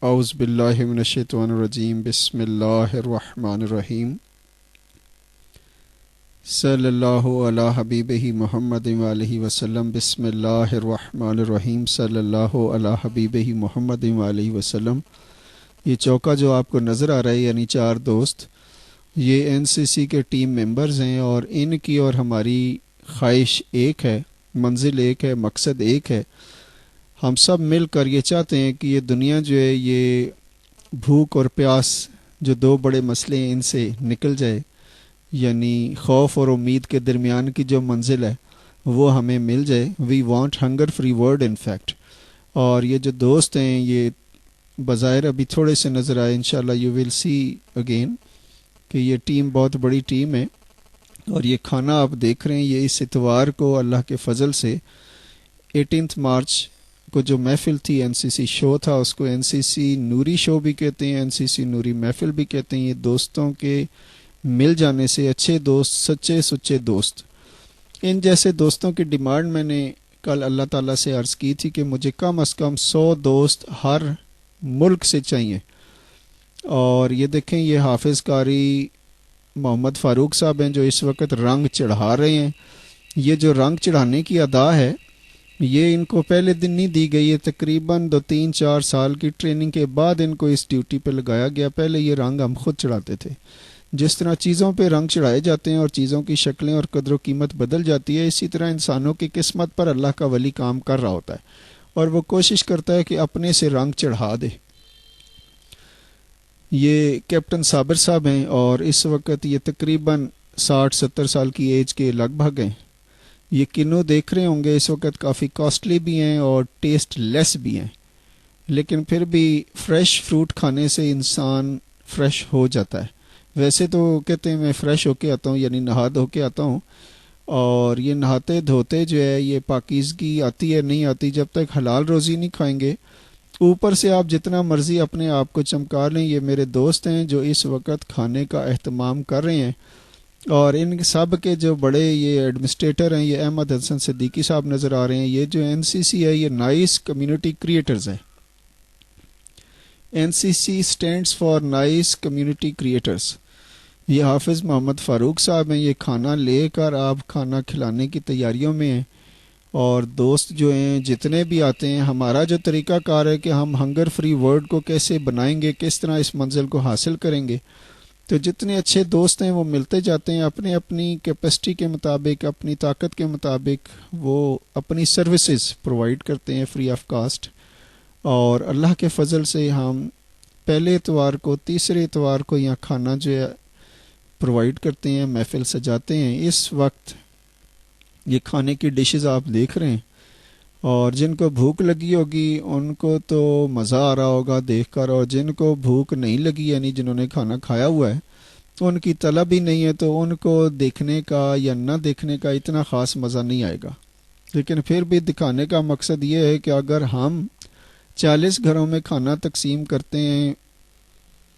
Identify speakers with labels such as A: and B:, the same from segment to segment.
A: اعوذ باللہ من الشیطان الرجیم بسم اللہ الرحمن الرحیم صلی اللہ علی حبیبہ محمد وآلہ وسلم بسم اللہ الرحمن الرحیم صلی اللہ علی حبیبہ محمد وآلہ وسلم۔ یہ چوکا جو آپ کو نظر آ رہا ہے یعنی 4 دوست، یہ این سی سی کے ٹیم ممبرز ہیں اور ان کی اور ہماری خواہش ایک ہے، منزل ایک ہے، مقصد ایک ہے۔ ہم سب مل کر یہ چاہتے ہیں کہ یہ دنیا جو ہے یہ بھوک اور پیاس جو 2 بڑے مسئلے ہیں ان سے نکل جائے، یعنی خوف اور امید کے درمیان کی جو منزل ہے وہ ہمیں مل جائے۔ We want hunger free world in fact. اور یہ جو دوست ہیں یہ بظاہر ابھی تھوڑے سے نظر آئے، انشاءاللہ یو ول سی اگین کہ یہ ٹیم بہت بڑی ٹیم ہے۔ اور یہ کھانا آپ دیکھ رہے ہیں یہ اس اتوار کو اللہ کے فضل سے 18 مارچ کو جو محفل تھی، این سی سی شو تھا، اس کو این سی سی نوری شو بھی کہتے ہیں، این سی سی نوری محفل بھی کہتے ہیں۔ یہ دوستوں کے مل جانے سے، اچھے دوست، سچے سچے دوست، ان جیسے دوستوں کی ڈیمانڈ میں نے کل اللہ تعالیٰ سے عرض کی تھی کہ مجھے کم از کم 100 دوست ہر ملک سے چاہیے۔ اور یہ دیکھیں یہ حافظ قاری محمد فاروق صاحب ہیں جو اس وقت رنگ چڑھا رہے ہیں۔ یہ جو رنگ چڑھانے کی ادا ہے یہ ان کو پہلے دن نہیں دی گئی ہے، تقریباً 2-3-4 سال کی ٹریننگ کے بعد ان کو اس ڈیوٹی پہ لگایا گیا۔ پہلے یہ رنگ ہم خود چڑھاتے تھے۔ جس طرح چیزوں پہ رنگ چڑھائے جاتے ہیں اور چیزوں کی شکلیں اور قدر و قیمت بدل جاتی ہے، اسی طرح انسانوں کی قسمت پر اللہ کا ولی کام کر رہا ہوتا ہے اور وہ کوشش کرتا ہے کہ اپنے سے رنگ چڑھا دے۔ یہ کیپٹن صابر صاحب ہیں اور اس وقت یہ تقریباً 60-70 سال کی ایج کے لگ بھگ ہیں۔ یہ کنو دیکھ رہے ہوں گے اس وقت کافی کاسٹلی بھی ہیں اور ٹیسٹ لیس بھی ہیں، لیکن پھر بھی فریش فروٹ کھانے سے انسان فریش ہو جاتا ہے۔ ویسے تو کہتے ہیں میں فریش ہو کے آتا ہوں، یعنی نہا دھو کے آتا ہوں، اور یہ نہاتے دھوتے جو ہے یہ پاکیزگی آتی ہے نہیں آتی جب تک حلال روزی نہیں کھائیں گے۔ اوپر سے آپ جتنا مرضی اپنے آپ کو چمکا لیں، یہ میرے دوست ہیں جو اس وقت کھانے کا اہتمام کر رہے ہیں۔ اور ان سب کے جو بڑے یہ ایڈمنسٹریٹر ہیں، یہ احمد حسن صدیقی صاحب نظر آ رہے ہیں۔ یہ جو این سی سی ہے یہ نائس کمیونٹی کریٹرز ہے۔ N C C stands for nice community creators. یہ حافظ محمد فاروق صاحب ہیں، یہ کھانا لے کر آپ کھانا کھلانے کی تیاریوں میں ہیں۔ اور دوست جو ہیں جتنے بھی آتے ہیں، ہمارا جو طریقہ کار ہے کہ ہم ہنگر فری ورلڈ کو کیسے بنائیں گے، کس طرح اس منزل کو حاصل کریں گے، تو جتنے اچھے دوست ہیں وہ ملتے جاتے ہیں اپنے اپنی کیپیسٹی کے مطابق، اپنی طاقت کے مطابق وہ اپنی سروسز پرووائڈ کرتے ہیں فری آف کاسٹ۔ اور اللہ کے فضل سے ہم پہلے اتوار کو، تیسرے اتوار کو یہاں کھانا جو ہے پرووائڈ کرتے ہیں، محفل سجاتے ہیں۔ اس وقت یہ کھانے کی ڈشز آپ دیکھ رہے ہیں اور جن کو بھوک لگی ہوگی ان کو تو مزہ آ رہا ہوگا دیکھ کر، اور جن کو بھوک نہیں لگی یعنی جنہوں نے کھانا کھایا ہوا ہے تو ان کی طلب ہی نہیں ہے، تو ان کو دیکھنے کا یا نہ دیکھنے کا اتنا خاص مزہ نہیں آئے گا۔ لیکن پھر بھی دکھانے کا مقصد یہ ہے کہ اگر ہم 40 گھروں میں کھانا تقسیم کرتے ہیں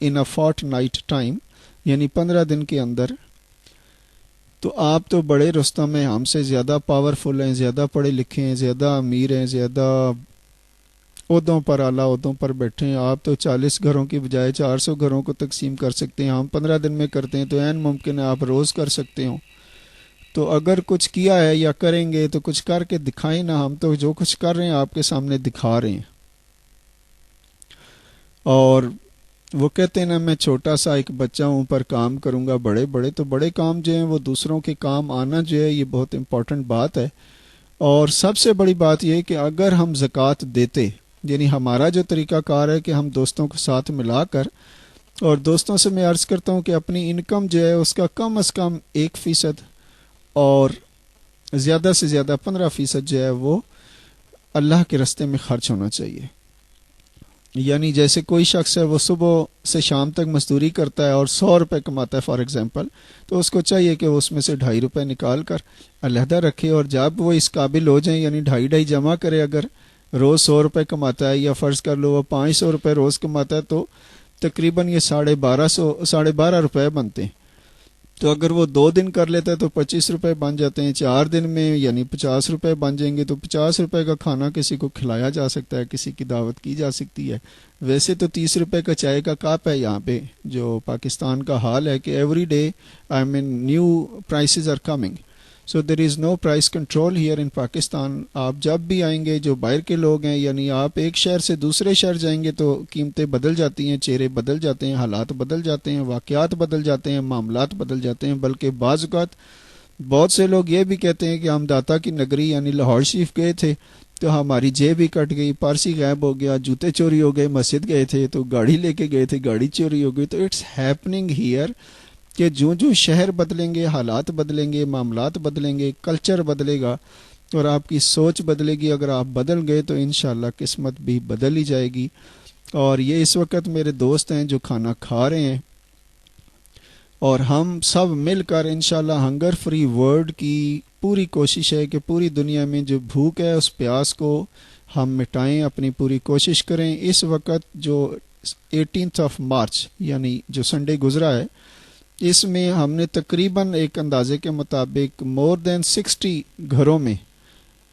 A: ان اے فورٹ-نائٹ ٹائم، یعنی 15 دن کے اندر، تو آپ تو بڑے رستم ہیں، ہم سے زیادہ پاورفل ہیں، زیادہ پڑھے لکھے ہیں، زیادہ امیر ہیں، زیادہ عہدوں پر، اعلیٰ عہدوں پر بیٹھے ہیں۔ آپ تو 40 گھروں کی بجائے 400 گھروں کو تقسیم کر سکتے ہیں، ہم 15 دن میں کرتے ہیں، تو عین ممکن ہے آپ روز کر سکتے ہوں۔ تو اگر کچھ کیا ہے یا کریں گے تو کچھ کر کے دکھائیں نا، ہم تو جو کچھ کر رہے ہیں آپ کے سامنے دکھا رہے ہیں۔ اور وہ کہتے ہیں نا میں چھوٹا سا ایک بچہ ہوں پر کام کروں گا بڑے بڑے، تو بڑے کام جو ہیں وہ دوسروں کے کام آنا جو ہے یہ بہت امپورٹنٹ بات ہے۔ اور سب سے بڑی بات یہ ہے کہ اگر ہم زکوٰۃ دیتے، یعنی ہمارا جو طریقہ کار ہے کہ ہم دوستوں کے ساتھ ملا کر، اور دوستوں سے میں عرض کرتا ہوں کہ اپنی انکم جو ہے اس کا کم از کم 1% اور زیادہ سے زیادہ 15% جو ہے وہ اللہ کے راستے میں خرچ ہونا چاہیے۔ یعنی جیسے کوئی شخص ہے وہ صبح سے شام تک مزدوری کرتا ہے اور 100 روپے کماتا ہے فار ایگزامپل، تو اس کو چاہیے کہ وہ اس میں سے 2.5 روپے نکال کر علیحدہ رکھے، اور جب وہ اس قابل ہو جائیں یعنی 2.5 جمع کرے، اگر روز 100 روپے کماتا ہے یا فرض کر لو وہ 500 روپے روز کماتا ہے تو تقریباً یہ 1250 روپے بنتے ہیں۔ تو اگر وہ 2 دن کر لیتا ہے تو 25 روپے بن جاتے ہیں، 4 دن میں یعنی 50 روپے بن جائیں گے، تو 50 روپے کا کھانا کسی کو کھلایا جا سکتا ہے، کسی کی دعوت کی جا سکتی ہے۔ ویسے تو 30 روپے کا چائے کا کپ ہے یہاں پہ، جو پاکستان کا حال ہے کہ every day new prices are coming, so there is no price control here in Pakistan. آپ جب بھی آئیں گے، جو باہر کے لوگ ہیں، یعنی آپ ایک شہر سے دوسرے شہر جائیں گے تو قیمتیں بدل جاتی ہیں، چہرے بدل جاتے ہیں، حالات بدل جاتے ہیں، واقعات بدل جاتے ہیں، معاملات بدل جاتے ہیں۔ بلکہ بعض اوقات بہت سے لوگ یہ بھی کہتے ہیں کہ ہم داتا کی نگری یعنی لاہور شریف گئے تھے تو ہماری جیب بھی کٹ گئی، پارسی غائب ہو گیا، جوتے چوری ہو گئے، مسجد گئے تھے تو گاڑی لے کے گئے تھے، گاڑی چوری ہو گئی۔ تو اٹس ہیپننگ ہیئر کہ جو شہر بدلیں گے، حالات بدلیں گے، معاملات بدلیں گے، کلچر بدلے گا اور آپ کی سوچ بدلے گی۔ اگر آپ بدل گئے تو انشاءاللہ قسمت بھی بدل ہی جائے گی۔ اور یہ اس وقت میرے دوست ہیں جو کھانا کھا رہے ہیں، اور ہم سب مل کر انشاءاللہ ہنگر فری ورلڈ کی پوری کوشش ہے کہ پوری دنیا میں جو بھوک ہے اس پیاس کو ہم مٹائیں، اپنی پوری کوشش کریں۔ اس وقت جو 18 مارچ یعنی جو سنڈے گزرا ہے، اس میں ہم نے تقریباً ایک اندازے کے مطابق مور دین 60 گھروں میں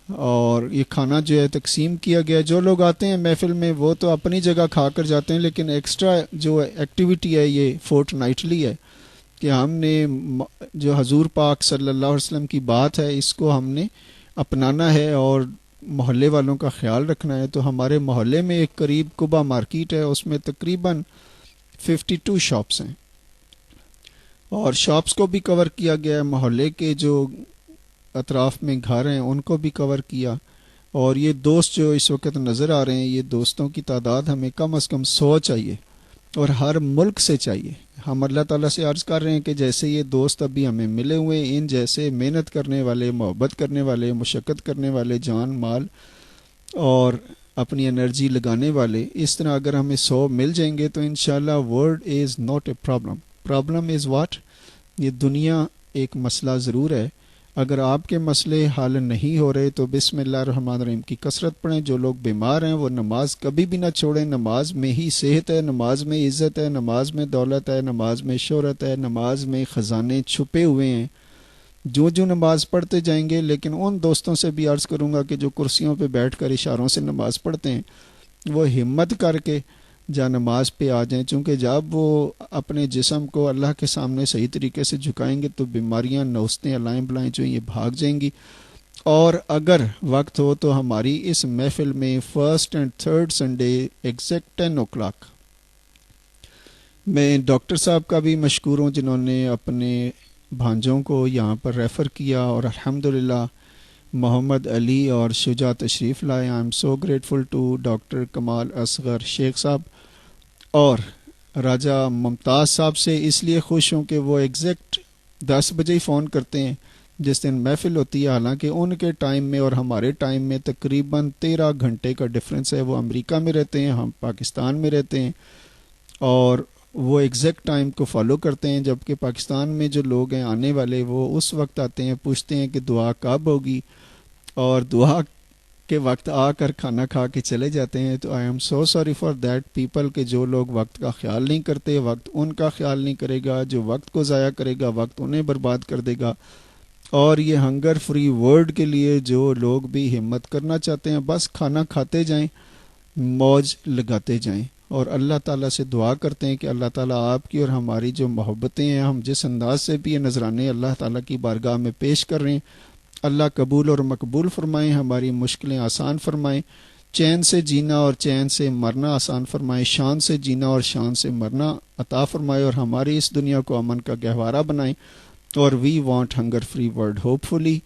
A: اور یہ کھانا جو ہے تقسیم کیا گیا۔ جو لوگ آتے ہیں محفل میں وہ تو اپنی جگہ کھا کر جاتے ہیں، لیکن ایکسٹرا جو ایکٹیویٹی ہے یہ فورٹ نائٹلی ہے کہ ہم نے جو حضور پاک صلی اللہ علیہ وسلم کی بات ہے اس کو ہم نے اپنانا ہے اور محلے والوں کا خیال رکھنا ہے۔ تو ہمارے محلے میں ایک قریب قبا مارکیٹ ہے، اس میں تقریباً 52 شاپس ہیں اور شاپس کو بھی کور کیا گیا ہے، محلے کے جو اطراف میں گھر ہیں ان کو بھی کور کیا۔ اور یہ دوست جو اس وقت نظر آ رہے ہیں، یہ دوستوں کی تعداد ہمیں کم از کم 100 چاہیے اور ہر ملک سے چاہیے۔ ہم اللہ تعالیٰ سے عرض کر رہے ہیں کہ جیسے یہ دوست ابھی ہمیں ملے ہوئے، ان جیسے محنت کرنے والے، محبت کرنے والے، مشقت کرنے والے، جان مال اور اپنی انرجی لگانے والے، اس طرح اگر ہمیں 100 مل جائیں گے تو انشاءاللہ world is not a problem is what, یہ دنیا ایک مسئلہ ضرور ہے۔ اگر آپ کے مسئلے حل نہیں ہو رہے تو بسم اللہ الرحمن الرحیم کی کثرت پڑھیں۔ جو لوگ بیمار ہیں وہ نماز کبھی بھی نہ چھوڑیں، نماز میں ہی صحت ہے، نماز میں عزت ہے، نماز میں دولت ہے، نماز میں شہرت ہے، نماز میں خزانے چھپے ہوئے ہیں۔ جو نماز پڑھتے جائیں گے، لیکن ان دوستوں سے بھی عرض کروں گا کہ جو کرسیوں پہ بیٹھ کر اشاروں سے نماز پڑھتے ہیں وہ ہمت کر کے جا نماز پہ آ جائیں، چونکہ جب وہ اپنے جسم کو اللہ کے سامنے صحیح طریقے سے جھکائیں گے تو بیماریاں، نوستیں، علائیں بلائیں جو یہ بھاگ جائیں گی۔ اور اگر وقت ہو تو ہماری اس محفل میں first and third Sunday exact 10 o'clock میں ڈاکٹر صاحب کا بھی مشکور ہوں جنہوں نے اپنے بھانجوں کو یہاں پر ریفر کیا اور الحمدللہ محمد علی اور شجاع تشریف لائے۔ I am so grateful to doctor Kamal Asghar Sheikh sahib اور راجہ ممتاز صاحب سے اس لیے خوش ہوں کہ وہ ایگزیکٹ 10 بجے ہی فون کرتے ہیں جس دن محفل ہوتی ہے، حالانکہ ان کے ٹائم میں اور ہمارے ٹائم میں تقریباً 13 گھنٹے کا ڈفرینس ہے۔ وہ امریکہ میں رہتے ہیں، ہم پاکستان میں رہتے ہیں، اور وہ ایگزیکٹ ٹائم کو فالو کرتے ہیں، جبکہ پاکستان میں جو لوگ ہیں آنے والے وہ اس وقت آتے ہیں، پوچھتے ہیں کہ دعا کب ہوگی، اور دعا کے وقت آ کر کھانا کھا کے چلے جاتے ہیں۔ تو آئی am so sorry for that people کہ جو لوگ وقت کا خیال نہیں کرتے، وقت ان کا خیال نہیں کرے گا، جو وقت کو ضائع کرے گا وقت انہیں برباد کر دے گا۔ اور یہ ہنگر فری ورلڈ کے لیے جو لوگ بھی ہمت کرنا چاہتے ہیں بس کھانا کھاتے جائیں، موج لگاتے جائیں، اور اللہ تعالیٰ سے دعا کرتے ہیں کہ اللہ تعالیٰ آپ کی اور ہماری جو محبتیں ہیں، ہم جس انداز سے بھی یہ نذرانے اللہ تعالیٰ کی بارگاہ میں پیش کر رہے ہیں، اللہ قبول اور مقبول فرمائیں، ہماری مشکلیں آسان فرمائیں، چین سے جینا اور چین سے مرنا آسان فرمائیں، شان سے جینا اور شان سے مرنا عطا فرمائے، اور ہماری اس دنیا کو امن کا گہوارہ بنائیں۔ اور we want hunger free world, hopefully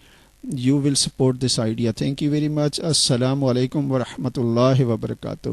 A: you will support this idea. Thank you very much. السلام علیکم ورحمۃ اللہ وبرکاتہ۔